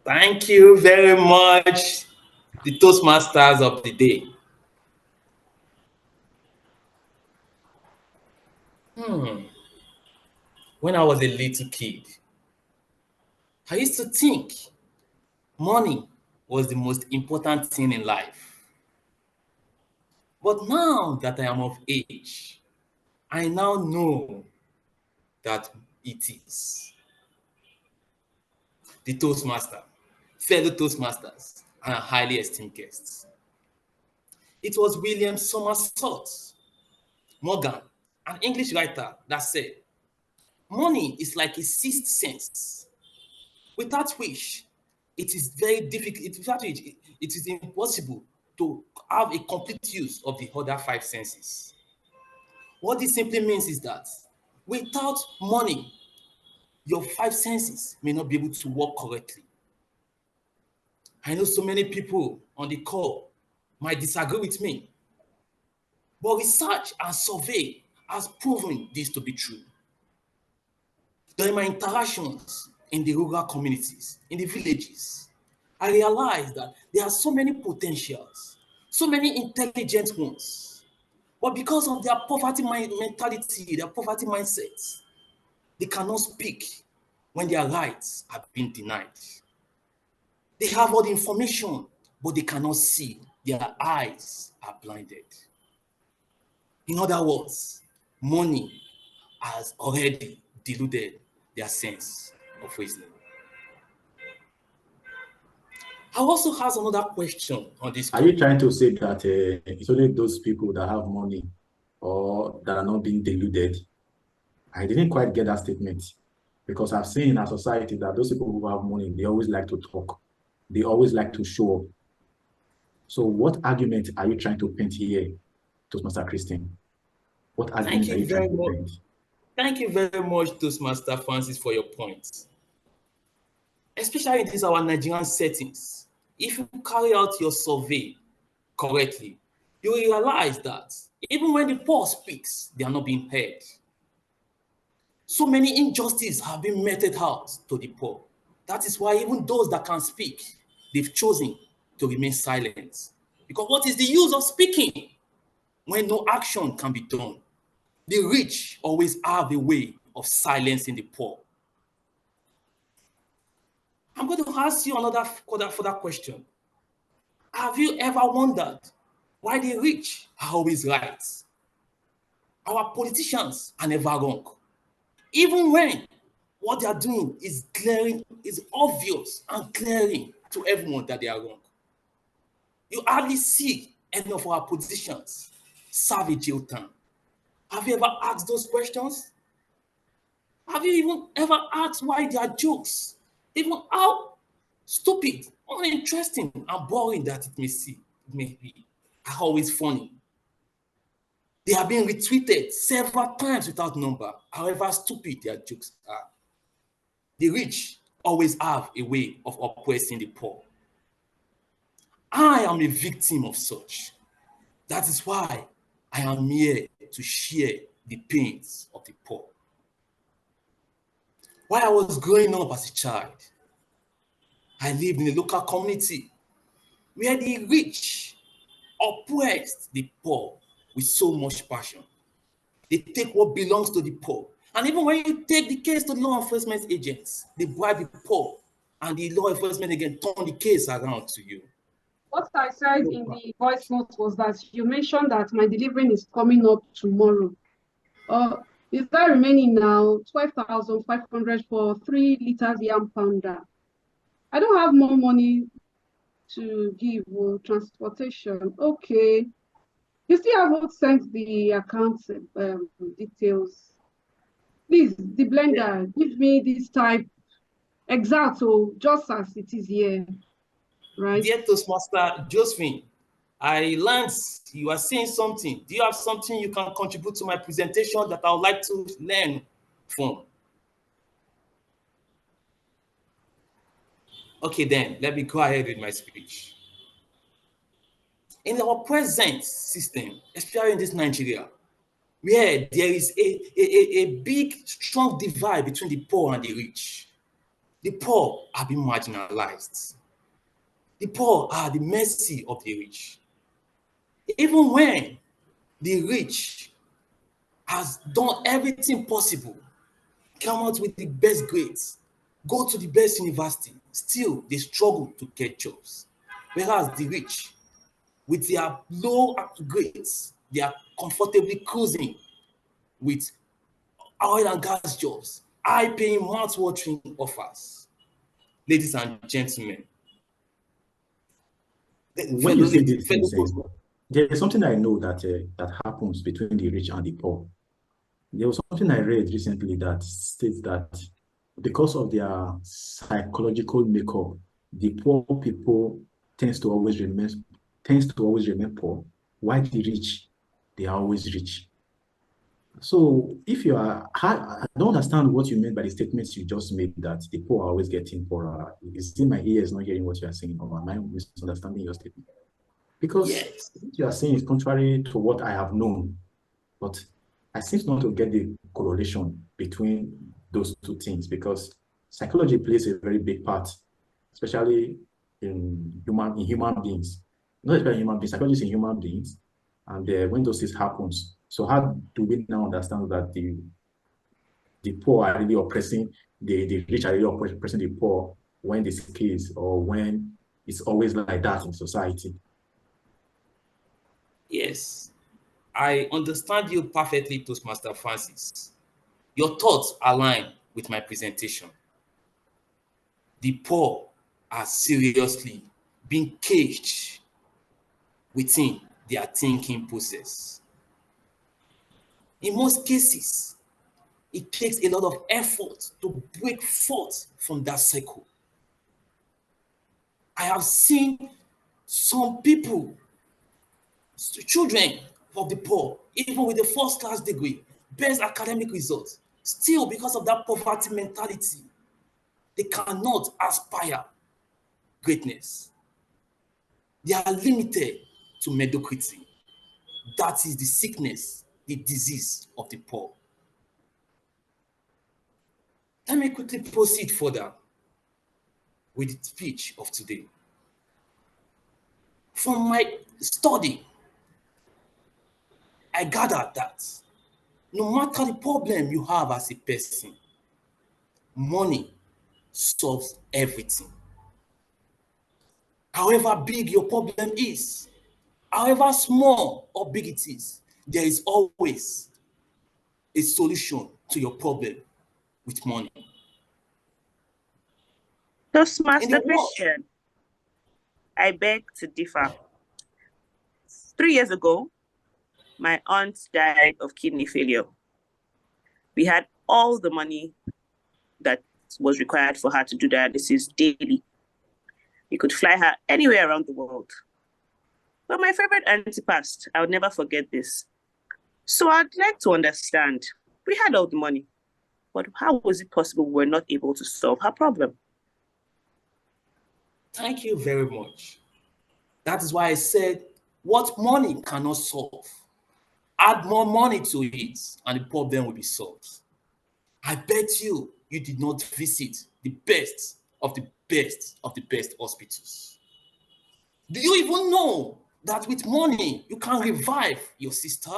Thank you very much, the Toastmasters of the day. When I was a little kid, I used to think money was the most important thing in life. But now that I am of age, I now know that it is. The Toastmaster, fellow Toastmasters, and highly esteemed guests. It was William Somersault Morgan, an English writer, that said, money is like a sixth sense, without which it is very difficult, without which it is impossible to have a complete use of the other five senses. What this simply means is that without money, your five senses may not be able to work correctly. I know so many people on the call might disagree with me, but research and survey has proven this to be true. During my interactions in the rural communities, in the villages, I realized that there are so many potentials, so many intelligent ones, but because of their poverty mentality, their poverty mindset, they cannot speak when their rights are being denied. They have all the information, but they cannot see. Their eyes are blinded. In other words, money has already diluted their sense of wisdom. I also have another question on this Are you call. trying to say that it's only those people that have money or that are not being deluded? I didn't quite get that statement because I've seen in our society that those people who have money, they always like to talk. They always like to show up. So what argument are you trying to paint here, Toastmaster Christian? What Thank argument are you you trying very to much. paint? Thank you very much, Toastmaster Francis, for your points. Especially in these our Nigerian settings. If you carry out your survey correctly, you will realize that even when the poor speaks, they are not being heard. So many injustices have been meted out to the poor. That is why even those that can speak, they've chosen to remain silent. Because what is the use of speaking when no action can be done? The rich always have a way of silencing the poor. I'm going to ask you another further question. Have you ever wondered why the rich are always right? Our politicians are never wrong. Even when what they are doing is glaring, is obvious and glaring to everyone that they are wrong. You hardly see any of our politicians serve a jail term. Have you ever asked those questions? Have you even ever asked why their jokes, even how stupid, uninteresting, and boring that it may be, are always funny? They have been retweeted several times without number, however stupid their jokes are. The rich always have a way of oppressing the poor. I am a victim of such. That is why I am here to share the pains of the poor. While I was growing up as a child, I lived in a local community where the rich oppressed the poor with so much passion. They take what belongs to the poor. And even when you take the case to law enforcement agents, they bribe the poor, and the law enforcement again turn the case around to you. What I said in the voice note was that you mentioned that my delivery is coming up tomorrow. Is that remaining now 12,500 for 3 liters yam pounder? I don't have more money to give for transportation. Okay. You still haven't sent the account details. Please, the blender, give me this type exact, so just as it is here, right? Dear Toastmaster Josephine, I learned you are saying something. Do you have something you can contribute to my presentation that I would like to learn from? Okay, then let me go ahead with my speech. In our present system, especially in this Nigeria, where there is a big, strong divide between the poor and the rich, The poor are being marginalized. The poor are the mercy of the rich. Even when the rich has done everything possible, come out with the best grades, go to the best university, still they struggle to get jobs. Whereas the rich, with their low grades, they are comfortably cruising with oil and gas jobs, high-paying, mouth-watering offers. Ladies and gentlemen, When you say these fellow things, postmen, there is something I know that happens between the rich and the poor. There was something I read recently that states that because of their psychological makeup, the poor people tends to always remain poor, while the rich, they are always rich. So if you are, I don't understand what you meant by the statements you just made that the poor are always getting poorer. Is it my ears not hearing what you are saying, or am I misunderstanding your statement? Because yes, what you are saying is contrary to what I have known, but I seem not to get the correlation between those two things because psychology plays a very big part, especially in human beings. Not especially human beings, psychology is in human beings, and when those things happens. So how do we now understand that the poor are really oppressing the rich are really oppressing the poor when this case or when it's always like that in society? yes. I understand you perfectly, Toastmaster Francis. Your thoughts align with my presentation. The poor are seriously being caged within their thinking process. In most cases, it takes a lot of effort to break forth from that cycle. I have seen some people, children of the poor, even with a first class degree, best academic results, still because of that poverty mentality, they cannot aspire greatness. They are limited to mediocrity. That is the sickness, the disease of the poor. Let me quickly proceed further with the speech of today. From my study, I gathered that no matter the problem you have as a person, money solves everything. However big your problem is, however small or big it is, there is always a solution to your problem with money. In the Toastmaster world, Christian, I beg to differ. 3 years ago, my aunt died of kidney failure. We had all the money that was required for her to do dialysis daily. We could fly her anywhere around the world. But my favorite auntie passed. I would never forget this. So I'd like to understand. We had all the money, but how was it possible we were not able to solve her problem? thank you very much. That is why I said what money cannot solve. Add more money to it, and the problem will be solved. I bet you did not visit the best of the best of the best hospitals. Do you even know that with money you can revive your sister?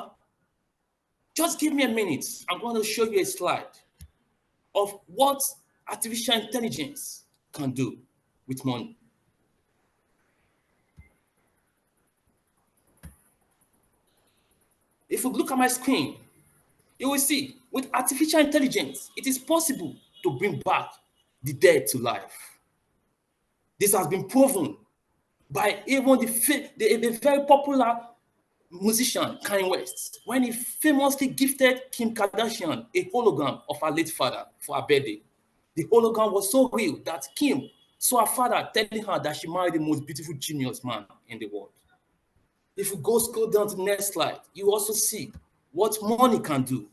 Just give me a minute. I'm going to show you a slide of what artificial intelligence can do with money. If you look at my screen, you will see with artificial intelligence, it is possible to bring back the dead to life. This has been proven by even the very popular musician Kanye West when he famously gifted Kim Kardashian a hologram of her late father for her birthday. The hologram was so real that Kim saw her father telling her that she married the most beautiful genius man in the world. If you go scroll down to the next slide, you also see what money can do.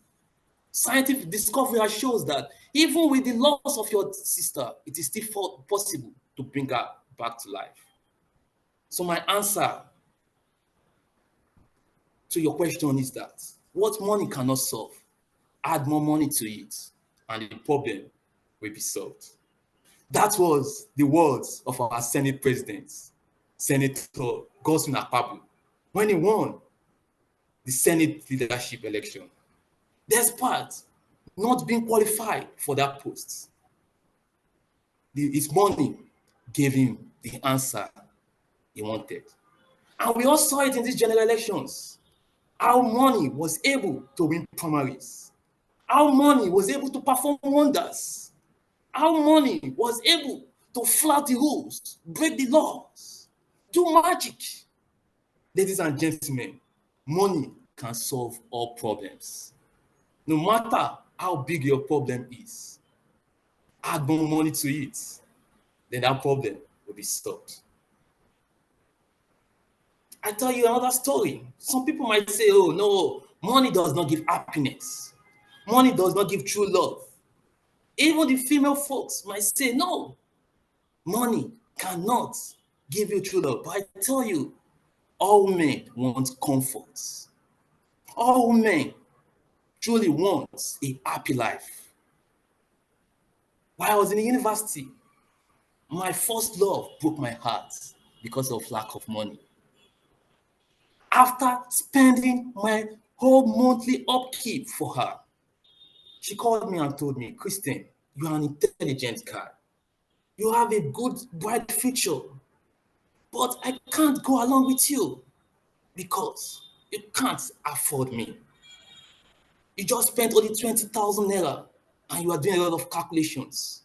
Scientific discovery shows that even with the loss of your sister, it is still possible to bring her back to life. So my answer to your question is that what money cannot solve, add more money to it, and the problem will be solved. That was the words of our Senate President, Senator Godswin Akpabio, when he won the Senate leadership election, despite not being qualified for that post. His money gave him the answer he wanted. And we all saw it in these general elections, how money was able to win primaries, how money was able to perform wonders, how money was able to flout the rules, break the laws, do magic. Ladies and gentlemen, money can solve all problems. No matter how big your problem is, add more money to it, then that problem will be solved. I tell you another story. Some people might say, oh no, money does not give happiness. Money does not give true love. Even the female folks might say, no, money cannot give you true love. But I tell you, all men want comfort. All men truly want a happy life. While I was in the university, my first love broke my heart because of lack of money. After spending my whole monthly upkeep for her, she called me and told me, Christian, you are an intelligent guy. You have a good, bright future, but I can't go along with you because you can't afford me. You just spent only 20,000 naira and you are doing a lot of calculations.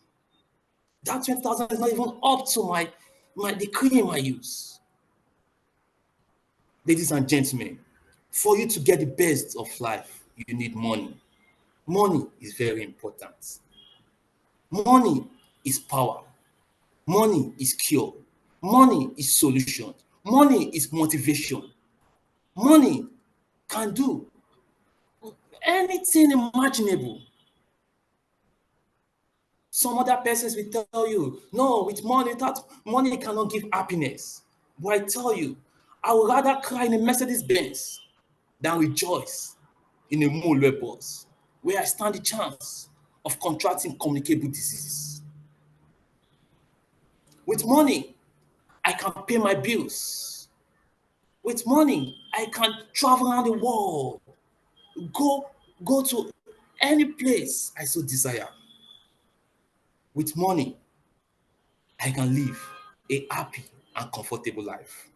That 20,000 is not even up to the cream I use. Ladies and gentlemen, for you to get the best of life, you need money. Money is very important. Money is power. Money is cure. Money is solution. Money is motivation. Money can do anything imaginable. Some other persons will tell you, no, with money, money cannot give happiness. But I tell you, I would rather cry in a Mercedes Benz than rejoice in a mole bus where I stand the chance of contracting communicable diseases. With money, I can pay my bills. With money, I can travel around the world, go to any place I so desire. With money, I can live a happy and comfortable life.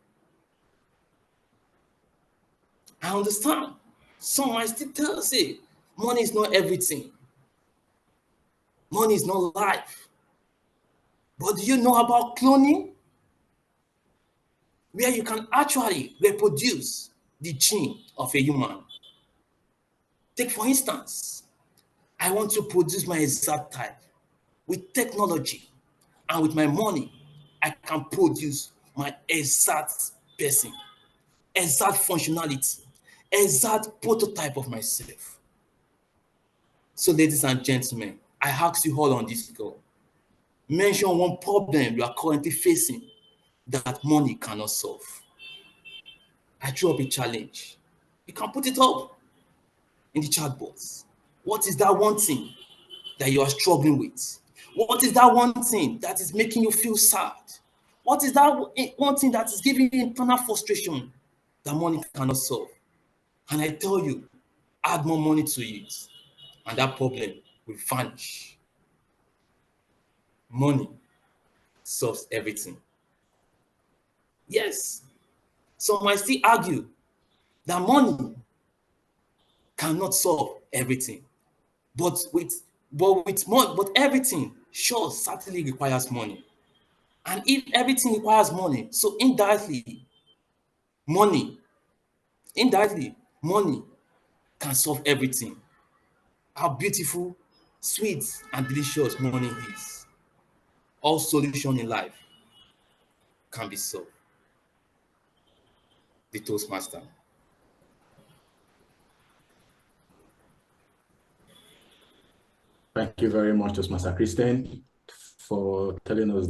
I understand. Some might still say, money is not everything. Money is not life. But do you know about cloning? Where you can actually reproduce the gene of a human. Take for instance, I want to produce my exact type. With technology and with my money, I can produce my exact person, exact functionality, exact prototype of myself. So ladies and gentlemen, I ask you all on this call, mention one problem you are currently facing that money cannot solve. I throw up a challenge. You can put it up in the chat box. What is that one thing that you are struggling with? What is that one thing that is making you feel sad? What is that one thing that is giving you internal frustration that money cannot solve? And I tell you, add more money to it, and that problem will vanish. Money solves everything. Yes, some might still argue that money cannot solve everything, but everything sure certainly requires money. And if everything requires money, so money can solve everything. How beautiful, sweet, and delicious money is. All solutions in life can be solved. The Toastmaster. Thank you very much, Toastmaster Christian, for telling us